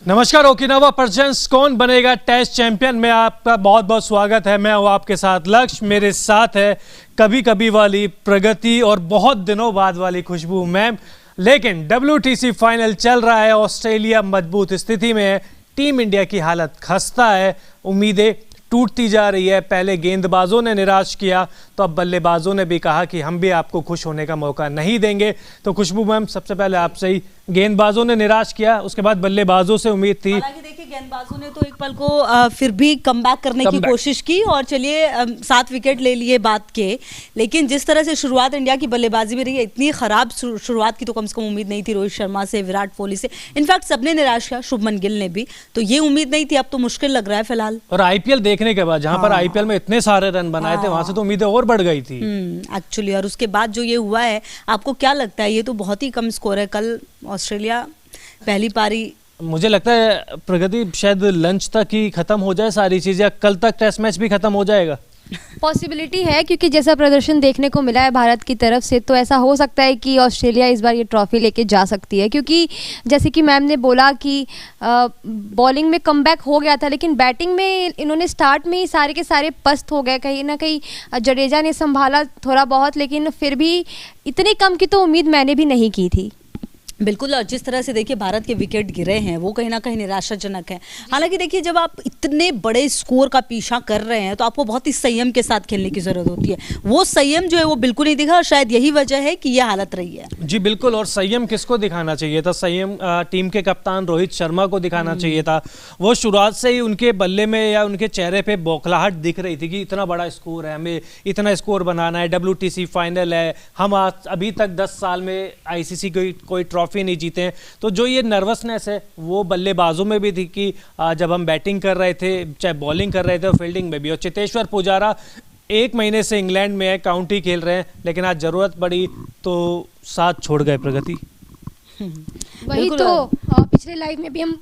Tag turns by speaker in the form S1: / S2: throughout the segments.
S1: नमस्कार। Okinawa presents कौन बनेगा टेस्ट चैंपियन में आपका बहुत बहुत स्वागत है। मैं हूं आपके साथ लक्ष्य, मेरे साथ है कभी कभी वाली प्रगति और बहुत दिनों बाद वाली खुशबू मैम। लेकिन WTC फाइनल चल रहा है, ऑस्ट्रेलिया मजबूत स्थिति में है, टीम इंडिया की हालत खस्ता है, उम्मीदें टूटती जा रही है। पहले गेंदबाजों ने निराश किया तो अब बल्लेबाजों ने भी कहा कि हम भी आपको खुश होने का मौका नहीं देंगे। तो खुशबू मैम, सबसे पहले आपसे ही, गेंदबाजों ने निराश किया, उसके बाद बल्लेबाजों से उम्मीद थी।
S2: हालांकि देखिए गेंदबाजों ने तो एक पल को फिर भी कमबैक करने की कोशिश की और चलिए 7 विकेट ले लिए बात के। लेकिन जिस तरह से शुरुआत इंडिया की बल्लेबाजी में रही है, इतनी खराब शुरुआत की तो कम से कम उम्मीद नहीं थी रोहित शर्मा से, विराट कोहली से। इनफैक्ट सबने निराश किया, शुभमन गिल ने भी, तो ये उम्मीद नहीं थी। अब तो मुश्किल लग रहा है फिलहाल।
S1: और IPL देखने के बाद जहां पर IPL में इतने सारे रन बनाए थे, वहां से तो उम्मीदें और बढ़ गई थी
S2: एक्चुअली। और उसके बाद जो ये हुआ है, आपको क्या लगता है? ये तो बहुत ही कम स्कोर है। कल ऑस्ट्रेलिया पहली पारी,
S1: मुझे लगता है प्रगति शायद लंच तक ही खत्म हो जाए सारी चीजें, कल तक टेस्ट मैच भी खत्म हो जाएगा।
S3: पॉसिबिलिटी है, क्योंकि जैसा प्रदर्शन देखने को मिला है भारत की तरफ से, तो ऐसा हो सकता है कि ऑस्ट्रेलिया इस बार ये ट्रॉफी लेके जा सकती है। क्योंकि जैसे कि मैम ने बोला कि बॉलिंग में कमबैक हो गया था, लेकिन बैटिंग में इन्होंने स्टार्ट में ही सारे के सारे पस्त हो गए। कहीं ना कहीं जडेजा ने संभाला थोड़ा बहुत, लेकिन फिर भी इतनी कम की तो उम्मीद मैंने भी नहीं की थी।
S2: बिल्कुल। और जिस तरह से देखिए भारत के विकेट गिरे हैं, वो कहीं ना कहीं निराशाजनक है। हालांकि देखिए जब आप इतने बड़े स्कोर का पीछा कर रहे हैं तो आपको बहुत ही संयम के साथ खेलने की जरूरत होती है। वो संयम जो है वो बिल्कुल नहीं दिखा, और शायद यही वजह है कि ये हालत रही है।
S1: जी बिल्कुल। और संयम किसको दिखाना चाहिए था? संयम टीम के कप्तान रोहित शर्मा को दिखाना चाहिए था। वो शुरुआत से ही उनके बल्ले में या उनके चेहरे पे बौखलाहट दिख रही थी कि इतना बड़ा स्कोर है, हमें इतना स्कोर बनाना है, WTC फाइनल है, हम अभी तक 10 साल में ICC कोई ट्रॉफी नहीं जीते हैं। तो जो ये नर्वसनेस है वो बल्लेबाजों में भी थी कि जब हम बैटिंग कर रहे थे, चाहे बॉलिंग कर रहे थे, और फील्डिंग में भी। और चेतेश्वर पुजारा 1 महीने से इंग्लैंड में है, काउंटी खेल रहे हैं, लेकिन आज जरूरत पड़ी तो साथ छोड़ गए प्रगति।
S3: वही तो पिछले लाइव में भी हम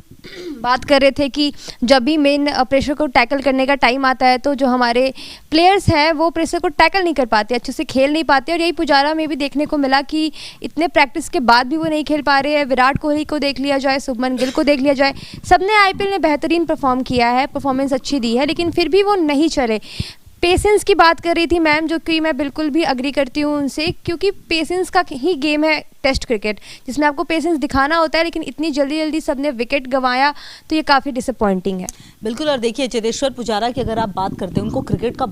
S3: बात कर रहे थे कि जब भी मेन प्रेशर को टैकल करने का टाइम आता है तो जो हमारे प्लेयर्स हैं वो प्रेशर को टैकल नहीं कर पाते, अच्छे से खेल नहीं पाते। और यही पुजारा में भी देखने को मिला कि इतने प्रैक्टिस के बाद भी वो नहीं खेल पा रहे हैं। विराट कोहली को देख लिया जाए, शुभमन गिल को देख लिया जाए, सबने IPL में बेहतरीन परफॉर्म किया है, परफॉर्मेंस अच्छी दी है, लेकिन फिर भी वो नहीं चले। पेशेंस की बात कर रही थी मैम, जो कि मैं बिल्कुल भी अग्री करती हूँ उनसे, क्योंकि पेशेंस का ही गेम है टेस्ट क्रिकेट, जिसमें आपको पेशेंस दिखाना होता है। लेकिन इतनी जल्दी जल्दी सबने विकेट गंवाया तो ये काफ़ी डिसअपॉइंटिंग है।
S2: बिल्कुल। और देखिए चेतेश्वर पुजारा की अगर आप बात करते हैं, उनको क्रिकेट का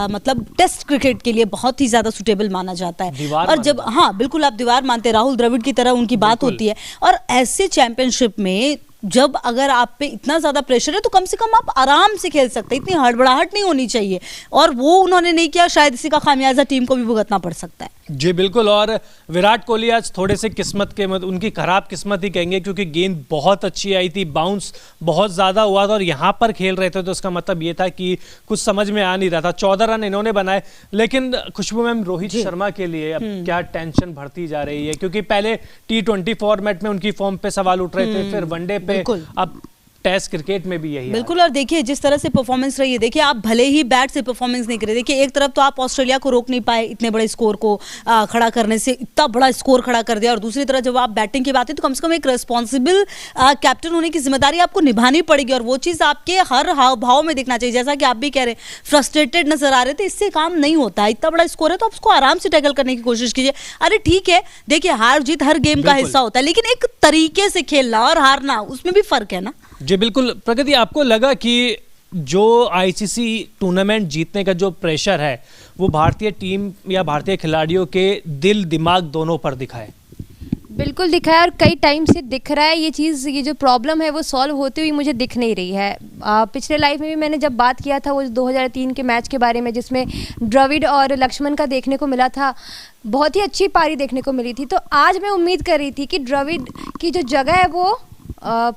S2: मतलब टेस्ट क्रिकेट के लिए बहुत ही ज़्यादा सुटेबल माना जाता है। और जब, हाँ बिल्कुल, आप दीवार मानते, राहुल द्रविड़ की तरह उनकी बात होती है। और ऐसे चैंपियनशिप में जब अगर आप पे इतना ज़्यादा प्रेशर है तो कम से कम आप आराम से खेल सकते हैं, इतनी हड़बड़ाहट नहीं होनी चाहिए। और वो उन्होंने नहीं किया, शायद इसी का खामियाजा टीम को भी भुगतना पड़ सकता है।
S1: जी बिल्कुल। और विराट कोहली आज थोड़े से किस्मत के उनकी खराब किस्मत ही कहेंगे, क्योंकि गेंद बहुत अच्छी आई थी, बाउंस बहुत ज़्यादा हुआ था, और यहाँ पर खेल रहे थे तो उसका मतलब ये था कि कुछ समझ में आ नहीं रहा था। 14 रन इन्होंने बनाए। लेकिन खुशबू मैम, रोहित शर्मा के लिए अब क्या टेंशन बढ़ती जा रही है? क्योंकि पहले T20 फॉर्मेट में उनकी फॉर्म पे सवाल उठ रहे थे, फिर वनडे पे, अब टेस्ट क्रिकेट में भी यही है।
S2: बिल्कुल। और देखिए जिस तरह से परफॉर्मेंस रही है, देखिए आप भले ही बैट से परफॉर्मेंस नहीं करे, देखिए एक तरफ तो आप ऑस्ट्रेलिया को रोक नहीं पाए इतने बड़े स्कोर को खड़ा करने से, इतना बड़ा स्कोर खड़ा कर दिया, और दूसरी तरफ जब आप बैटिंग की बात है तो कम से कम एक रिस्पॉन्सिबल कैप्टन होने की जिम्मेदारी आपको निभानी पड़ेगी। और वो चीज़ आपके हर हाव भाव में दिखना चाहिए। जैसा कि आप भी कह रहे हैं, फ्रस्ट्रेटेड नजर आ रहे थे, इससे काम नहीं होता है। इतना बड़ा स्कोर है तो आप उसको आराम से टैकल करने की कोशिश कीजिए। अरे ठीक है, देखिए हार जीत हर गेम का हिस्सा होता है, लेकिन एक तरीके से खेलना और हारना, उसमें भी फर्क है ना।
S1: जी बिल्कुल। प्रगति, आपको लगा कि जो ICC टूर्नामेंट जीतने का जो प्रेशर है वो भारतीय टीम या भारतीय खिलाड़ियों के दिल दिमाग दोनों पर दिखा है?
S3: बिल्कुल दिखा है, और कई टाइम से दिख रहा है। ये चीज़, ये जो प्रॉब्लम है वो सॉल्व होती हुई मुझे दिख नहीं रही है। पिछले लाइव में भी मैंने जब बात किया था वो 2003 के मैच के बारे में, जिसमें द्रविड़ और लक्ष्मण का देखने को मिला था, बहुत ही अच्छी पारी देखने को मिली थी। तो आज मैं उम्मीद कर रही थी कि द्रविड़ की जो जगह है वो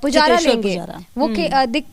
S3: पुजारा लेंगे, वो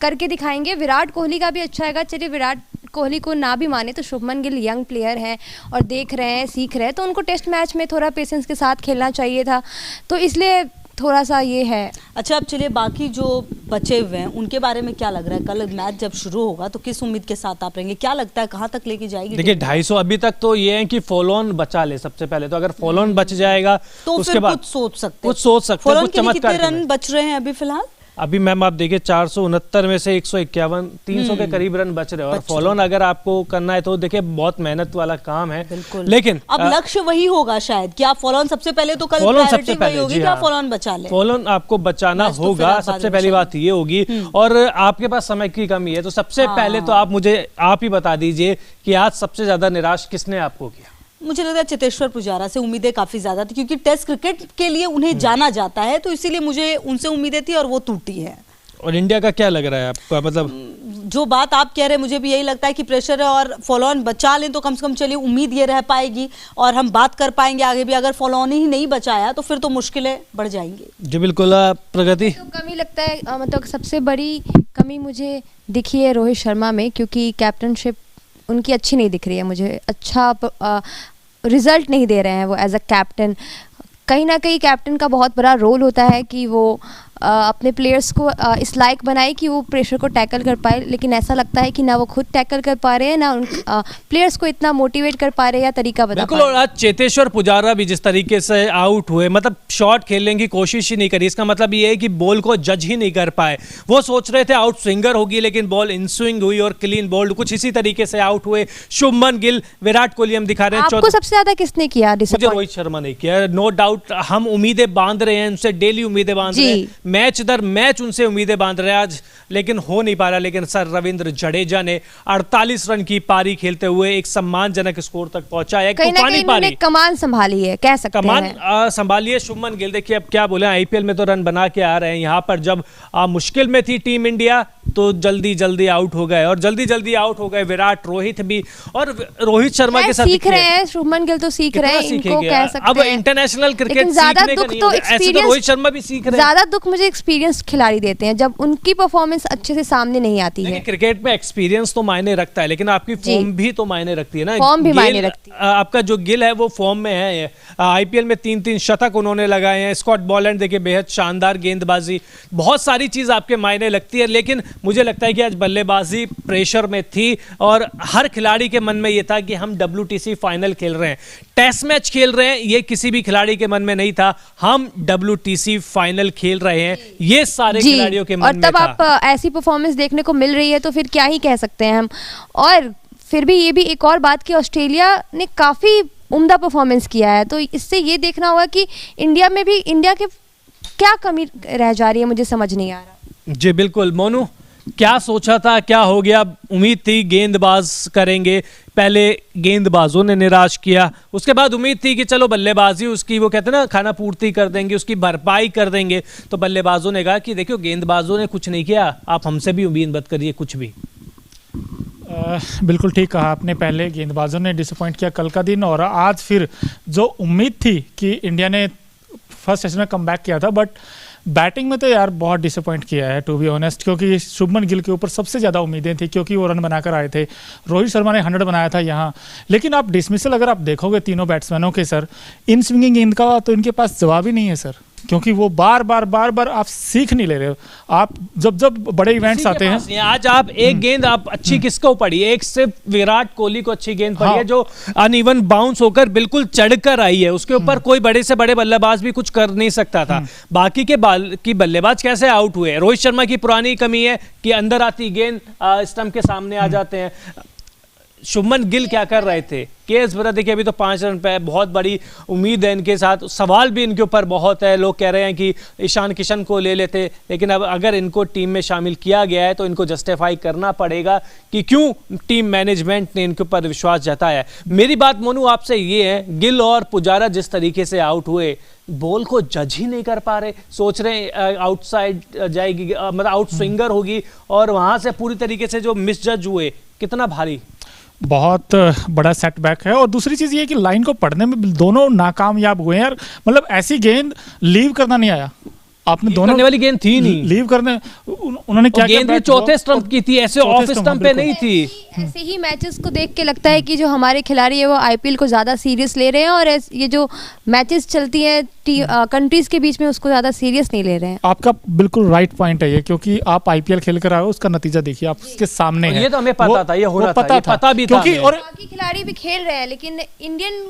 S3: करके दिखाएंगे। विराट कोहली का भी अच्छा है। चलिए विराट कोहली को ना भी माने तो शुभमन गिल यंग प्लेयर हैं और देख रहे हैं, सीख रहे हैं, तो उनको टेस्ट मैच में थोड़ा पेशेंस के साथ खेलना चाहिए था। तो इसलिए थोड़ा सा ये है।
S2: अच्छा, अब चलिए बाकी जो बचे हुए हैं उनके बारे में क्या लग रहा है? कल मैच जब शुरू होगा तो किस उम्मीद के साथ आप रहेंगे? क्या लगता है कहाँ तक लेके जाएगी?
S1: देखिए 250 अभी तक तो ये है कि फॉलो ऑन बचा ले सबसे पहले, तो अगर फॉलो ऑन बच जाएगा
S2: तो
S1: उसके बाद
S2: कुछ सोच सकते
S1: कुछ चमत्कार।
S2: कितने रन बच रहे हैं अभी फिलहाल?
S1: अभी मैम आप देखिए 469 में से 151 300 के करीब रन बच रहे हैं और फॉलो ऑन अगर आपको करना है तो देखिए बहुत मेहनत वाला काम है।
S2: बिल्कुल।
S1: लेकिन
S2: अब लक्ष्य वही होगा शायद कि आप फॉलो ऑन सबसे पहले तो कल
S1: फॉलो ऑन सबसे
S2: प्रायोरिटी
S1: पहले
S2: वही होगी
S1: जी
S2: कि
S1: हाँ।
S2: आप फॉलो ऑन बचा लें।
S1: फॉलो ऑन आपको बचाना
S2: बस तो फिर
S1: होगा,
S2: आप बाद
S1: सबसे
S2: में
S1: पहली
S2: बचाएं।
S1: बात ये होगी। और आपके पास समय की कमी है तो सबसे पहले तो आप मुझे आप ही बता दीजिए कि आज सबसे ज्यादा निराश किसने आपको किया?
S2: मुझे लगता है चेतेश्वर पुजारा से उम्मीदें काफी ज्यादा थी क्योंकि टेस्ट क्रिकेट के लिए उन्हें जाना जाता है, तो इसीलिए मुझे उनसे उम्मीदें थी और वो टूटी है।
S1: और इंडिया का क्या लग रहा है आपका, मतलब
S2: जो बात आप कह रहे हैं मुझे भी यही लगता है कि प्रेशर है और फॉलो ऑन बचा लें तो कम से कम चलिए उम्मीद ये रह पाएगी और हम बात कर पाएंगे आगे भी। अगर फॉलो ऑन ही नहीं बचाया तो फिर तो मुश्किलें बढ़ जाएंगी।
S1: जी बिल्कुल। प्रगति
S3: तो कमी लगता है मतलब सबसे बड़ी कमी मुझे दिखी है रोहित शर्मा में, क्योंकि कैप्टनशिप उनकी अच्छी नहीं दिख रही है मुझे। अच्छा रिजल्ट नहीं दे रहे हैं वो एज अ कैप्टन। कहीं ना कहीं कैप्टन का बहुत बड़ा रोल होता है कि वो अपने प्लेयर्स को इस लायक बनाए कि वो प्रेशर को टैकल कर पाए, लेकिन ऐसा लगता है कि ना वो खुद टैकल कर पा रहे हैं ना उन प्लेयर्स को इतना मोटिवेट कर पा रहे हैं या तरीका बता
S1: बिल्कुल।
S3: पा
S1: और आज चेतेश्वर पुजारा भी जिस तरीके से आउट हुए, मतलब शॉट खेलने की कोशिश ही नहीं करी, इसका मतलब ये है कि बॉल को जज ही नहीं कर पाए। वो सोच रहे थे आउट स्विंगर होगी लेकिन बॉल इन स्विंग हुई और क्लीन बोल्ड, कुछ इसी तरीके से आउट हुए। शुभमन गिल, विराट कोहली हम दिखा रहे हैं।
S3: आपको सबसे ज्यादा किसने किया
S1: मुझे
S3: डिसअपॉइंट?
S1: रोहित शर्मा ने किया, नो डाउट। हम उम्मीदें बांध रहे हैं उनसे, डेली उम्मीदें बांध रहे हैं, मैच दर मैच उनसे उम्मीदें बांध रहे हैं आज, लेकिन हो नहीं पा रहा। लेकिन सर रविंद्र जडेजा ने 48 रन की पारी खेलते हुए एक सम्मानजनक स्कोर तक पहुंचा है।
S3: कहीं ना कहीं उन्होंने कमान संभाली है, कह सकते हैं
S1: कमान संभाली है। शुभमन गिल देखिए अब क्या बोले, आईपीएल में तो रन बना के आ रहे हैं, यहाँ पर जब मुश्किल में थी टीम इंडिया तो जल्दी जल्दी आउट हो गए और जल्दी जल्दी आउट हो गए विराट, रोहित भी। और रोहित शर्मा के साथ
S3: सीख रहे हैं, शुभमन गिल तो सीख रहे हैं, इनको कह सकते हैं।
S1: अब इंटरनेशनल क्रिकेट
S3: ज्यादा
S1: सीखने का
S3: दुख
S1: नहीं
S3: तो
S1: है, ऐसे तो रोहित शर्मा भी सीख रहे हैं।
S3: ज्यादा दुख मुझे एक्सपीरियंस खिलाड़ी देते हैं जब उनकी परफॉर्मेंस अच्छे से सामने नहीं आती है।
S1: क्रिकेट में एक्सपीरियंस तो मायने रखता है लेकिन आपकी फॉर्म भी तो मायने रखती है ना।
S3: फॉर्म भी मायने रखती है।
S1: आपका जो गिल है वो फॉर्म में है, आईपीएल में 3-3 शतक उन्होंने लगाए हैं। स्कॉट बॉलैंड देखिए बेहद शानदार गेंदबाजी, बहुत सारी चीज आपके मायने लगती है। लेकिन मुझे लगता है कि आज बल्लेबाजी प्रेशर में थी और हर खिलाड़ी के मन में ये था कि हम WTC फाइनल खेल रहे हैं, टेस्ट मैच खेल रहे हैं, ये किसी भी खिलाड़ी के मन में नहीं था। हम WTC फाइनल खेल रहे हैं, ये सारे खिलाड़ियों के मन में था।
S3: और तब आप ऐसी परफॉर्मेंस देखने को मिल रही है तो फिर क्या ही कह सकते हैं हम। और फिर भी ये भी एक और बात कि ऑस्ट्रेलिया ने काफी उम्दा परफॉर्मेंस किया है, तो इससे ये देखना होगा कि इंडिया में भी इंडिया के क्या कमी रह जा रही है, मुझे समझ नहीं आ रहा।
S1: जी बिल्कुल। मोनू, क्या सोचा था, क्या हो गया? उम्मीद थी गेंदबाज करेंगे, पहले गेंदबाजों ने निराश किया, उसके बाद उम्मीद थी कि चलो बल्लेबाजी उसकी वो कहते हैं ना खाना पूर्ति कर देंगे, उसकी भरपाई कर देंगे। तो बल्लेबाजों ने कहा कि देखियो गेंदबाजों ने कुछ नहीं किया, आप हमसे भी उम्मीद मत करिए कुछ भी।
S4: बिल्कुल ठीक कहा आपने, पहले गेंदबाजों ने डिसअपॉइंट किया कल का दिन, और आज फिर जो उम्मीद थी कि इंडिया ने फर्स्ट सेशन में कमबैक किया था, बट बैटिंग में तो यार बहुत डिसअपॉइंट किया है टू बी ऑनेस्ट। क्योंकि शुभमन गिल के ऊपर सबसे ज़्यादा उम्मीदें थी क्योंकि वो रन बनाकर आए थे। रोहित शर्मा ने 100 बनाया था यहाँ, लेकिन आप डिसमिसल अगर आप देखोगे तीनों बैट्समैनों के सर, इन स्विंगिंग गेंद का तो इनके पास जवाब ही नहीं है सर, क्योंकि वो बार बार आप सीख नहीं ले रहे हो। आप जब बड़े इवेंट्स आते हैं,
S1: आज आप एक गेंद आप अच्छी किसको पड़ी, एक सिर्फ विराट कोहली को अच्छी गेंद पड़ी है जो अनइवन बाउंस होकर बिल्कुल चढ़कर आई है, उसके ऊपर कोई बड़े से बड़े बल्लेबाज भी कुछ कर नहीं सकता था। बाकी के बल्लेबाज कैसे आउट हुए? रोहित शर्मा की पुरानी कमी है कि अंदर आती गेंद स्टंप के सामने आ जाते हैं। शुभमन गिल क्या कर रहे थे? केएस भरत देखिए अभी तो 5 रन पे है, बहुत बड़ी उम्मीद है इनके साथ, सवाल भी इनके ऊपर बहुत है। लोग कह रहे हैं कि ईशान किशन को ले लेते, लेकिन अब अगर इनको टीम में शामिल किया गया है तो इनको जस्टिफाई करना पड़ेगा कि क्यों टीम मैनेजमेंट ने इनके ऊपर विश्वास जताया है। मेरी बात मोनू आपसे ये है, गिल और पुजारा जिस तरीके से आउट हुए, बॉल को जज ही नहीं कर पा रहे, सोच रहे आउटसाइड जाएगी, मतलब आउट स्विंगर होगी, और वहां से पूरी तरीके से जो मिस जज हुए, कितना भारी,
S4: बहुत बड़ा सेटबैक है। और दूसरी चीज़ ये कि लाइन को पढ़ने में दोनों नाकामयाब हुए हैं यार। मतलब ऐसी गेंद लीव करना नहीं आया, आपने दोनों
S1: करने वाली गेंद थी नहीं,
S4: लीव करने उन्होंने क्या
S1: गेंद भी चौथे स्टंप की थी, ऐसे ऑफ स्टंप पे नहीं थी।
S3: ऐसे ही मैचेस को देख के लगता है कि जो हमारे खिलाड़ी है वो आईपीएल को ज़्यादा सीरियस ले रहे हैं, और ये जो मैचेस चलती हैं कंट्रीज के बीच में उसको ज़्यादा सीरियस नहीं ले रहे हैं।
S4: आपका बिल्कुल राइट पॉइंट है ये, क्योंकि आप आईपीएल खेल कर आए हो, उसका नतीजा देखिए आप उसके सामने है।
S1: ये तो हमें पता था, ये होना था, ये पता भी था।
S3: और बाकी खिलाड़ी भी खेल रहे हैं, लेकिन इंडियन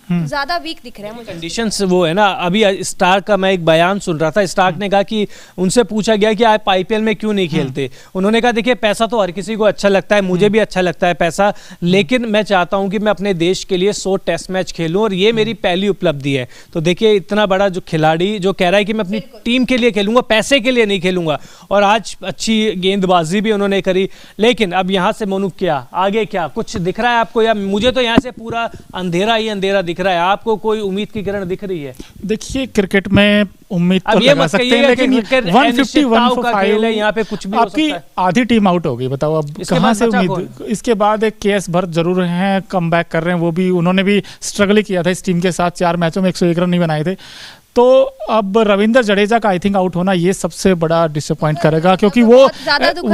S3: ज्यादा वीक दिख रहे हैं मुझे।
S1: कंडीशंस वो है ना, अभी स्टार्क का मैं एक बयान सुन रहा था, स्टार्क ने कहा कि उनसे पूछा गया कि आप आईपीएल में क्यों नहीं खेलते, उन्होंने कहा देखिए पैसा तो हर किसी को अच्छा लगता है, मुझे भी अच्छा लगता है पैसा, लेकिन मैं चाहता हूं कि मैं अपने देश के लिए 100 टेस्ट मैच खेलूं और ये मेरी पहली उपलब्धि है। तो देखिए इतना बड़ा जो खिलाड़ी जो कह रहा है कि मैं अपनी टीम के लिए खेलूंगा, पैसे के लिए नहीं खेलूंगा, और आज अच्छी गेंदबाजी भी उन्होंने करी। लेकिन अब यहाँ से मोनू क्या आगे, क्या कुछ दिख रहा है आपको, या मुझे तो यहाँ से पूरा अंधेरा ही अंधेरा दिख रहा है, आपको कोई उम्मीद की किरण दिख रही है?
S4: देखिए क्रिकेट में उम्मीद तो लगा सकते हैं, लेकिन 150 105
S1: यहाँ पे कुछ भी हो
S4: आपकी
S1: सकता है।
S4: आधी टीम आउट हो गई, बताओ अब कहाँ से उम्मीद। इसके बाद एक केएस भरत जरूर हैं, कम बैक कर रहे हैं, वो भी उन्होंने भी स्ट्रगल किया था इस टीम के साथ, 4 मैचों में 101 रन नहीं बनाए थे। तो अब रविंद्र जडेजा का आई थिंक आउट होना ये सबसे बड़ा डिसअपॉइंट करेगा, क्योंकि वो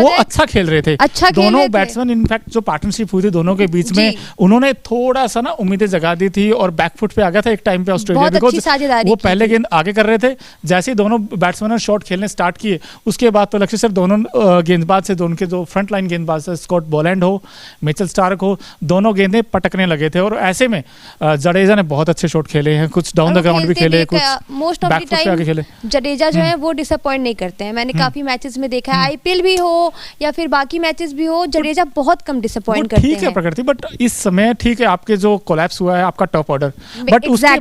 S4: अच्छा खेल रहे थे, दोनों बैट्समैन, इनफैक्ट जो पार्टनरशिप हुई थी दोनों के बीच में, उन्होंने थोड़ा सा ना उम्मीदें जगा दी थी और बैकफुट पे आ गया था एक टाइम पे ऑस्ट्रेलिया, बिकॉज वो पहले गेंद आगे कर रहे थे, जैसे ही दोनों बैट्समैन शॉट खेलने स्टार्ट किए उसके बाद तो लक्ष्य सर दोनों गेंदबाज से, दोनों के जो फ्रंट लाइन गेंदबाज है, स्कॉट बोलैंड हो, मिचेल स्टार्क हो, दोनों गेंदें पटकने लगे थे, और ऐसे में जडेजा ने बहुत अच्छे शॉट खेले हैं, कुछ डाउन द ग्राउंड भी खेले, कुछ
S3: most of the time Jadeja जो है वो डिसअपॉइंट नहीं करते हैं, मैंने काफी मैचेस में देखा है, आईपीएल भी हो या फिर बाकी मैचेस भी हो, जडेजा बहुत कम डिसअपॉइंट करते हैं।
S4: ठीक है प्रकृति, बट इस समय ठीक है आपके जो कोलैप्स हुआ है आपका टॉप ऑर्डर, बट उसके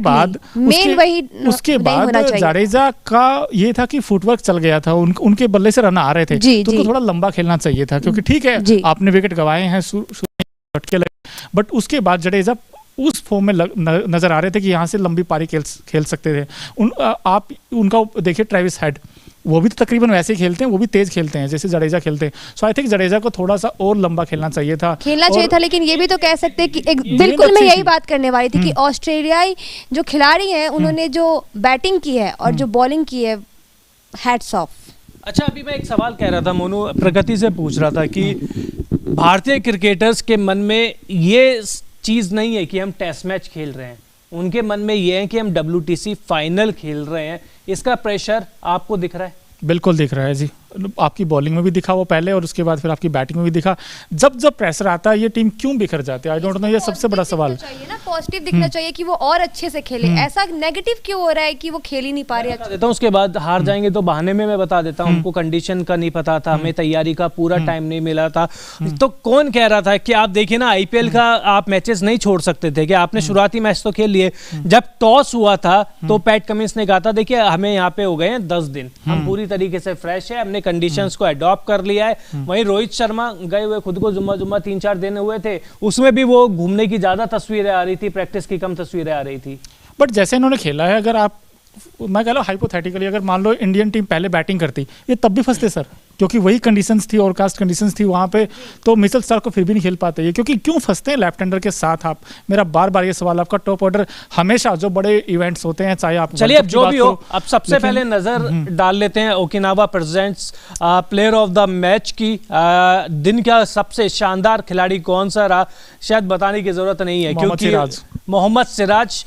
S4: बाद जडेजा का ये था कि फुटवर्क चल गया था, उनके बल्ले से रन आ रहे थे, तो उनको थोड़ा लंबा खेलना चाहिए था, क्योंकि ठीक है आपने विकेट गंवाए हैं, झटके लगे, बट उसके बाद जडेजा उस फॉर्म में नजर आ रहे थे कि यहाँ से लंबी पारी खेल सकते थे। आप उनका देखिए ट्रेविस हेड, वो भी तो तकरीबन वैसे ही खेलते हैं, वो भी तेज खेलते हैं जैसे जडेजा खेलते हैं, सो आई थिंक जडेजा को थोड़ा सा और लंबा खेलना चाहिए था,
S3: लेकिन ये भी तो कह सकते हैं कि बिल्कुल मैं यही बात करने वाली थी कि ऑस्ट्रेलियाई जो खिलाड़ी हैं उन्होंने जो बैटिंग की है और जो बॉलिंग की है, हैट्स ऑफ।
S1: अच्छा, अभी मैं एक सवाल कह रहा था, मोनू प्रगति से पूछ रहा था कि भारतीय क्रिकेटर्स के मन में ये चीज़ नहीं है कि हम टेस्ट मैच खेल रहे हैं, उनके मन में ये है कि हम WTC फाइनल खेल रहे हैं, इसका प्रेशर आपको दिख रहा है?
S4: बिल्कुल दिख रहा है जी, आपकी बॉलिंग में भी दिखा वो पहले, और उसके बाद फिर आपकी बैटिंग में भी दिखा। जब जब प्रेशर आता है ये टीम क्यों बिखर जाती है, आई डोंट नो, ये सबसे बड़ा सवाल
S3: चाहिए ना, पॉजिटिव दिखना चाहिए कि वो और अच्छे से खेले, ऐसा नेगेटिव क्यों हो रहा है कि वो खेल ही नहीं पा रहे।
S1: देता हूं, उसके बाद हार जाएंगे तो बहाने में मैं बता देता हूं, हमको कंडीशन का नहीं पता था, हमें तैयारी का पूरा टाइम नहीं मिला था, तो कौन कह रहा था कि आप देखिए ना आईपीएल का आप मैचेस नहीं छोड़ सकते थे, कि आपने शुरुआती मैच तो खेल लिए, जब टॉस हुआ था तो पैट कमिंस ने कहा था देखिए हमें यहाँ पे हो गए हैं 10 दिन, हम पूरी तरीके से फ्रेश है, हमने कंडीशंस को अडॉप्ट कर लिया है। वहीं रोहित शर्मा गए हुए खुद को जुम्मा 3-4 दिन हुए थे, उसमें भी वो घूमने की ज्यादा तस्वीरें आ रही थी, प्रैक्टिस की कम तस्वीरें आ रही थी।
S4: बट जैसे इन्होंने खेला है, अगर आप, मैं कह लो हाइपोथेटिकली, अगर मान लो इंडियन टीम पहले बैटिंग करती, ये तब भी फंसते सर, क्योंकि वही कंडीशंस थी, और कास्ट कंडीशंस थी वहाँ पे, तो मिचेल स्टार्क को फिर भी नहीं खेल पाते ये, क्योंकि क्यों फंसते हैं लेफ्ट हैंडर के साथ आप? मेरा बार बार ये सवाल, आपका टॉप ऑर्डर हमेशा जो बड़े इवेंट्स होते हैं, चाहे आप,
S1: चलिए अब जो भी हो, अब सबसे पहले नजर डाल लेते हैं Okinawa presents player of the match की। दिन का सबसे शानदार खिलाड़ी कौन सा रहा, शायद बताने की जरूरत नहीं है, क्योंकि मोहम्मद सिराज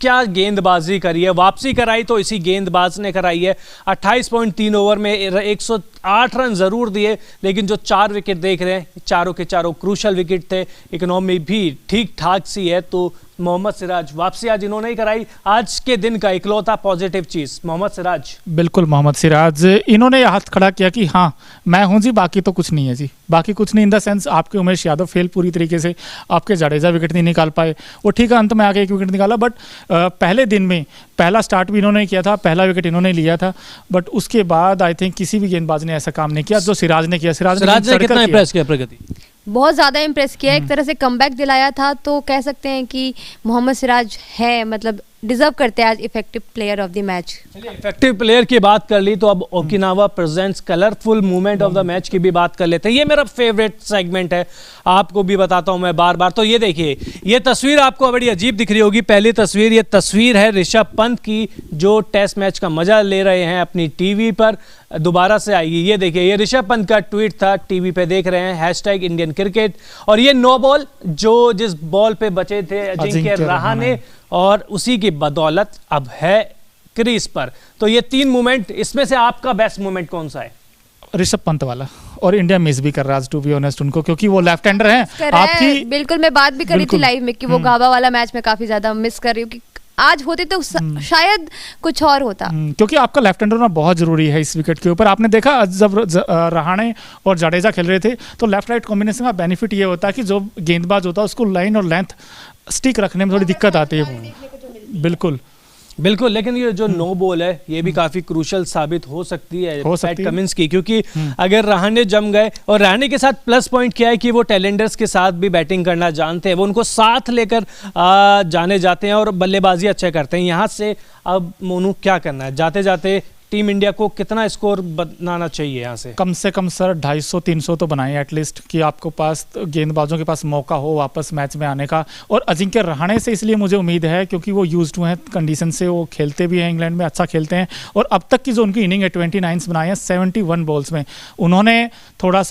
S1: क्या गेंदबाजी करी है, वापसी कराई तो इसी गेंदबाज ने कराई है। 28.3 ओवर में 108 रन जरूर दिए, लेकिन जो 4 विकेट देख रहे हैं, चारों के चारों क्रूशल विकेट थे, इकोनॉमी भी ठीक ठाक सी है, तो मोहम्मद सिराज वापसी आज इन्होंने ही कराई। आज के दिन का इकलौता पॉजिटिव चीज मोहम्मद सिराज।
S4: बिल्कुल मोहम्मद सिराज, इन्होंने हाथ खड़ा किया कि हाँ मैं हूं जी, बाकी तो कुछ नहीं है जी, बाकी कुछ नहीं इन द सेंस आपके उमेश यादव फेल पूरी तरीके से, आपके जडेजा विकेट नहीं निकाल पाए, वो ठीक है अंत में आके 1 विकेट निकाला, बट पहले दिन में पहला स्टार्ट भी इन्होंने किया था, पहला विकेट इन्होंने लिया था, बट उसके बाद आई थिंक किसी भी गेंदबाज ने ऐसा काम नहीं किया जो सिराज ने किया। सिराज ने
S1: कितना इंप्रेस किया प्रगति?
S3: बहुत ज़्यादा इम्प्रेस किया, एक तरह से कमबैक दिलाया था, तो कह सकते हैं कि मोहम्मद सिराज है, मतलब डिजर्व करते हैं आज effective player of the match.
S1: चलिए इफेक्टिव प्लेयर की बात कर ली, तो अब Okinawa presents colourful movement of the match की भी बात कर लेते हैं। ये मेरा फेवरेट सेगमेंट है, आपको भी बताता हूं मैं बार बार। तो ये देखिए, ये तस्वीर आपको बड़ी अजीब दिख रही होगी, पहली तस्वीर, ये तस्वीर है ऋषभ पंत की, जो टेस्ट मैच का मजा ले रहे हैं अपनी टीवी पर, दोबारा से आएगी। ये देखिए, ये ऋषभ पंत का ट्वीट था, टीवी पे देख रहे हैं, #इंडियन क्रिकेट, और ये नो बॉल जो जिस बॉल पे बचे थे अजिंक्य रहाणे, और उसी की बदौलत अब है क्रीज पर। तो ये 3 मोमेंट, इसमें से आपका बेस्ट मोमेंट कौन सा है?
S4: ऋषभ पंत वाला, और इंडिया मिस भी कर रहा है टू बी ऑनेस्ट उनको, क्योंकि वो लेफ्ट हैंडर हैं।
S3: कर रहा है,
S4: आपकी
S3: बिल्कुल मैं बात भी करी थी
S4: बिल्कुल।
S3: लाइव में कि वो गाबा वाला मैच में काफी ज्यादा मिस कर रही हूँ कि आज होते तो शायद कुछ और होता।
S4: क्योंकि आपका लेफ्ट हैंडर होना बहुत जरूरी है इस विकेट के ऊपर। आपने देखा जब रहाणे और जडेजा खेल रहे थे तो लेफ्ट राइट कॉम्बिनेशन का बेनिफिट ये होता है कि जो गेंदबाज होता है उसको लाइन और लेंथ स्टिक रखने में थोड़ी दिक्कत आती है। बिल्कुल
S1: बिल्कुल, लेकिन ये जो नो बॉल है ये भी काफी क्रूशल साबित हो सकती है पैट कमिंस की, क्योंकि अगर रहाणे जम गए, और रहाणे के साथ प्लस पॉइंट क्या है कि वो टेलेंडर्स के साथ भी बैटिंग करना जानते हैं, वो उनको साथ लेकर जाने जाते हैं और बल्लेबाजी अच्छा करते हैं। यहाँ से अब मोनू क्या करना है, जाते जाते टीम इंडिया को कितना स्कोर बनाना चाहिए यहाँ से
S4: कम सर 250-300 तो बनाए एटलीस्ट, कि आपको पास गेंदबाजों के पास मौका हो वापस मैच में आने का। और अजिंक्य रहाणे से इसलिए मुझे उम्मीद है क्योंकि वो यूज्ड टू हैं कंडीशन से, वो खेलते भी हैं इंग्लैंड में, अच्छा खेलते हैं। और अब तक की जो उनकी इनिंग है 29 बनाए हैं 71 बॉल्स में, उन्होंने थोड़ा सा